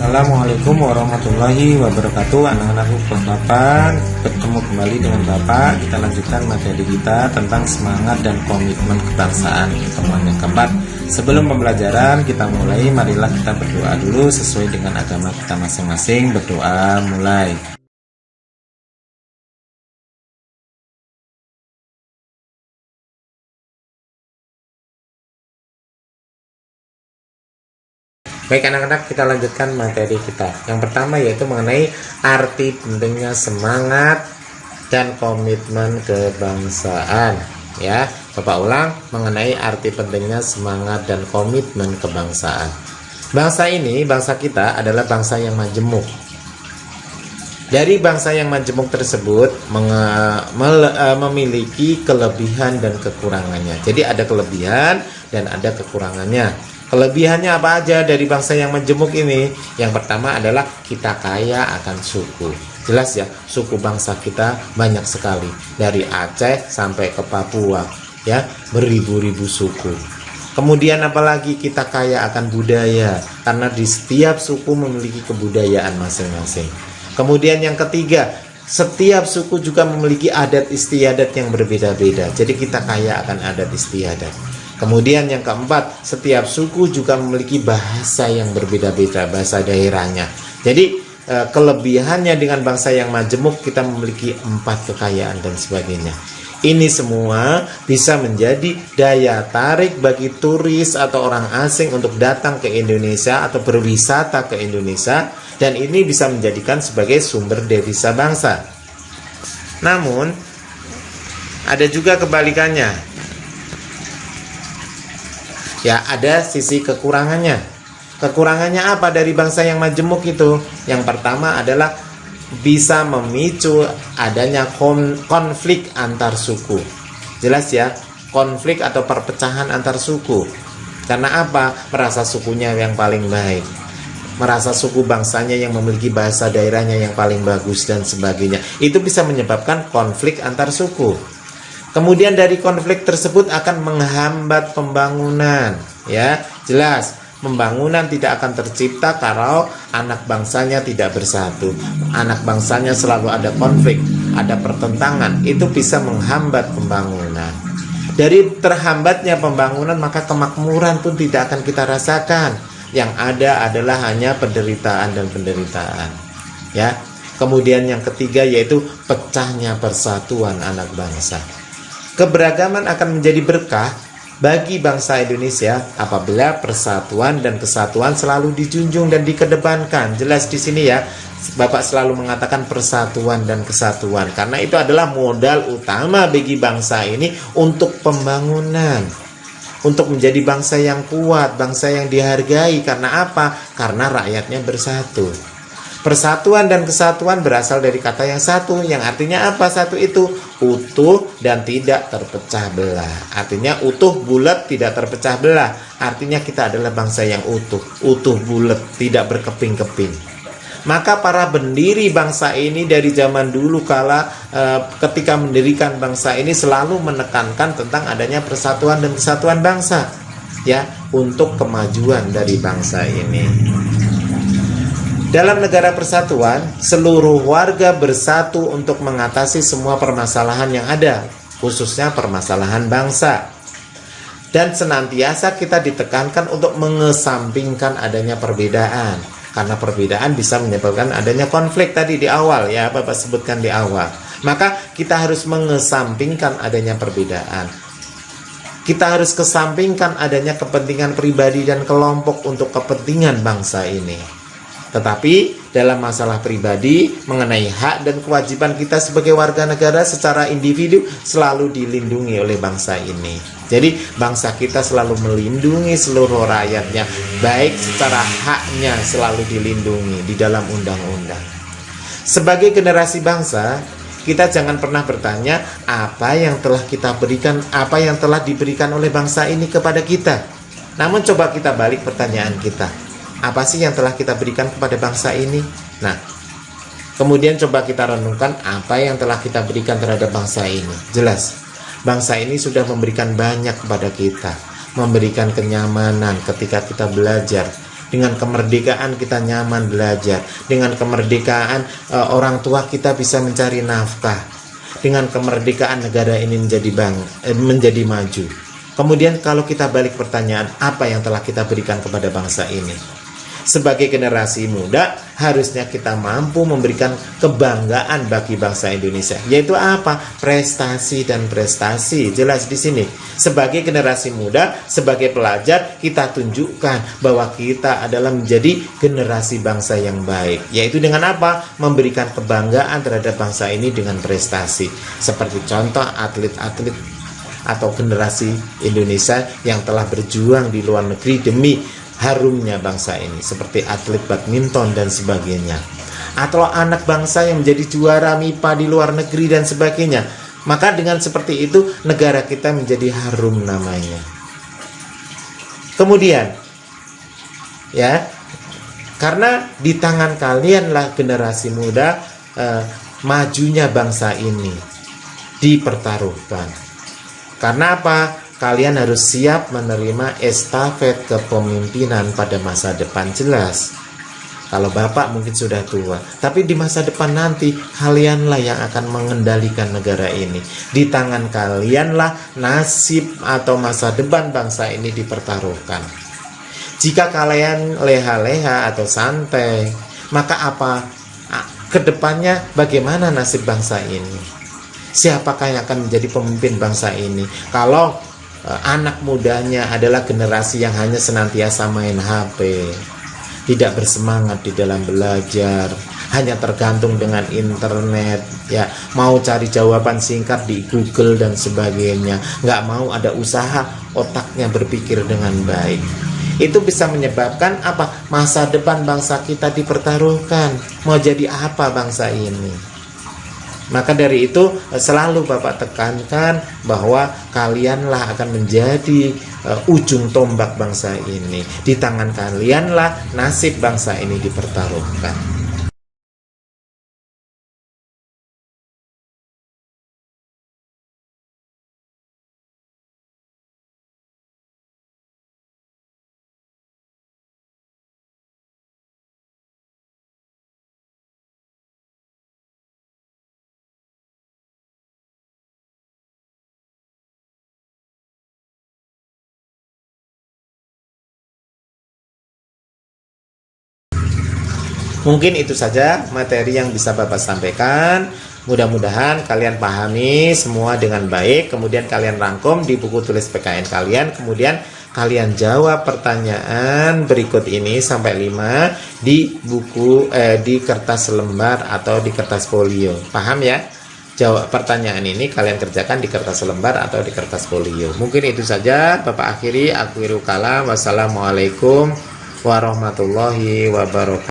Assalamualaikum warahmatullahi wabarakatuh. Anak-anakku Bapak, bertemu kembali dengan Bapak. Kita lanjutkan materi kita tentang semangat dan komitmen kebangsaan, pertemuan yang keempat. Sebelum pembelajaran kita mulai, marilah kita berdoa dulu sesuai dengan agama kita masing-masing. Berdoa mulai. Baik anak-anak, kita lanjutkan materi kita. Yang pertama yaitu mengenai arti pentingnya semangat dan komitmen kebangsaan. Ya, Bapak ulang mengenai arti pentingnya semangat dan komitmen kebangsaan. Bangsa ini, bangsa kita adalah bangsa yang majemuk. Dari bangsa yang majemuk tersebut memiliki kelebihan dan kekurangannya. Jadi ada kelebihan dan ada kekurangannya. Kelebihannya apa aja dari bangsa yang majemuk ini? Yang pertama adalah kita kaya akan suku. Jelas ya, suku bangsa kita banyak sekali. Dari Aceh sampai ke Papua, ya, beribu-ribu suku. Kemudian apalagi kita kaya akan budaya, karena di setiap suku memiliki kebudayaan masing-masing. Kemudian yang ketiga, setiap suku juga memiliki adat istiadat yang berbeda-beda. Jadi kita kaya akan adat istiadat. Kemudian yang keempat, setiap suku juga memiliki bahasa yang berbeda-beda, bahasa daerahnya. Jadi kelebihannya dengan bangsa yang majemuk, kita memiliki 4 kekayaan dan sebagainya. Ini semua bisa menjadi daya tarik bagi turis atau orang asing untuk datang ke Indonesia atau berwisata ke Indonesia, dan ini bisa menjadikan sebagai sumber devisa bangsa. Namun ada juga kebalikannya. Ya, ada sisi kekurangannya. Kekurangannya apa dari bangsa yang majemuk itu? Yang pertama adalah bisa memicu adanya konflik antar suku. Jelas ya, konflik atau perpecahan antar suku. Karena apa? Merasa sukunya yang paling baik, merasa suku bangsanya yang memiliki bahasa daerahnya yang paling bagus dan sebagainya. Itu bisa menyebabkan konflik antar suku. Kemudian dari konflik tersebut akan menghambat pembangunan, ya. Jelas, pembangunan tidak akan tercipta kalau anak bangsanya tidak bersatu. Anak bangsanya selalu ada konflik, ada pertentangan, itu bisa menghambat pembangunan. Dari terhambatnya pembangunan, maka kemakmuran pun tidak akan kita rasakan. Yang ada adalah hanya penderitaan dan penderitaan, ya. Kemudian yang ketiga yaitu pecahnya persatuan anak bangsa. Keberagaman akan menjadi berkah bagi bangsa Indonesia apabila persatuan dan kesatuan selalu dijunjung dan dikedepankan. Jelas di sini ya, Bapak selalu mengatakan persatuan dan kesatuan karena itu adalah modal utama bagi bangsa ini untuk pembangunan, untuk menjadi bangsa yang kuat, bangsa yang dihargai. Karena apa? Karena rakyatnya bersatu. Persatuan dan kesatuan berasal dari kata yang satu, yang artinya apa? Satu itu utuh dan tidak terpecah belah. Artinya utuh, bulat, tidak terpecah belah. Artinya kita adalah bangsa yang utuh bulat, tidak berkeping-keping. Maka para pendiri bangsa ini dari zaman dulu kala ketika mendirikan bangsa ini selalu menekankan tentang adanya persatuan dan kesatuan bangsa, ya, untuk kemajuan dari bangsa ini. Dalam negara persatuan, seluruh warga bersatu untuk mengatasi semua permasalahan yang ada, khususnya permasalahan bangsa. Dan senantiasa kita ditekankan untuk mengesampingkan adanya perbedaan. Karena perbedaan bisa menyebabkan adanya konflik tadi di awal, ya, Bapak sebutkan di awal. Maka kita harus mengesampingkan adanya perbedaan. Kita harus kesampingkan adanya kepentingan pribadi dan kelompok untuk kepentingan bangsa ini. Tetapi dalam masalah pribadi mengenai hak dan kewajiban kita sebagai warga negara secara individu selalu dilindungi oleh bangsa ini. Jadi bangsa kita selalu melindungi seluruh rakyatnya, baik secara haknya selalu dilindungi di dalam undang-undang. Sebagai generasi bangsa, kita jangan pernah bertanya apa yang telah kita berikan, apa yang telah diberikan oleh bangsa ini kepada kita. Namun coba kita balik pertanyaan kita. Apa sih yang telah kita berikan kepada bangsa ini? Nah, kemudian coba kita renungkan apa yang telah kita berikan terhadap bangsa ini. Jelas, bangsa ini sudah memberikan banyak kepada kita. Memberikan kenyamanan ketika kita belajar, Dengan kemerdekaan kita nyaman belajar. Dengan kemerdekaan orang tua kita bisa mencari nafkah. Dengan kemerdekaan negara ini menjadi maju. Kemudian kalau kita balik pertanyaan, apa yang telah kita berikan kepada bangsa ini? Sebagai generasi muda, harusnya kita mampu memberikan kebanggaan bagi bangsa Indonesia. Yaitu apa? Prestasi dan prestasi. Jelas di sini. Sebagai generasi muda, sebagai pelajar, kita tunjukkan bahwa kita adalah menjadi generasi bangsa yang baik. Yaitu dengan apa? Memberikan kebanggaan terhadap bangsa ini dengan prestasi. Seperti contoh atlet-atlet atau generasi Indonesia yang telah berjuang di luar negeri demi harumnya bangsa ini, seperti atlet badminton dan sebagainya, atau anak bangsa yang menjadi juara MIPA di luar negeri dan sebagainya. Maka dengan seperti itu negara kita menjadi harum namanya. Kemudian ya, karena di tangan kalianlah generasi muda majunya bangsa ini dipertaruhkan. Karena apa? Kalian harus siap menerima estafet kepemimpinan pada masa depan. Jelas, kalau bapak mungkin sudah tua, tapi di masa depan nanti kalianlah yang akan mengendalikan negara ini. Di tangan kalianlah nasib atau masa depan bangsa ini dipertaruhkan. Jika kalian leha-leha atau santai, maka apa kedepannya bagaimana nasib bangsa ini? Siapakah yang akan menjadi pemimpin bangsa ini? Kalau anak mudanya adalah generasi yang hanya senantiasa main HP, tidak bersemangat di dalam belajar, hanya tergantung dengan internet, ya, mau cari jawaban singkat di Google dan sebagainya, nggak mau ada usaha otaknya berpikir dengan baik. Itu bisa menyebabkan apa? Masa depan bangsa kita dipertaruhkan. Mau jadi apa bangsa ini? Maka dari itu selalu Bapak tekankan bahwa kalianlah akan menjadi ujung tombak bangsa ini. Di tangan kalianlah nasib bangsa ini dipertaruhkan. Mungkin itu saja materi yang bisa Bapak sampaikan. Mudah-mudahan kalian pahami semua dengan baik. Kemudian kalian rangkum di buku tulis PKN kalian. Kemudian kalian jawab pertanyaan berikut ini sampai 5 di buku di kertas lembar atau di kertas folio. Paham ya? Jawab pertanyaan ini kalian kerjakan di kertas lembar atau di kertas folio. Mungkin itu saja Bapak akhiri. Aku Kalam. Wassalamualaikum warahmatullahi wabarakatuh.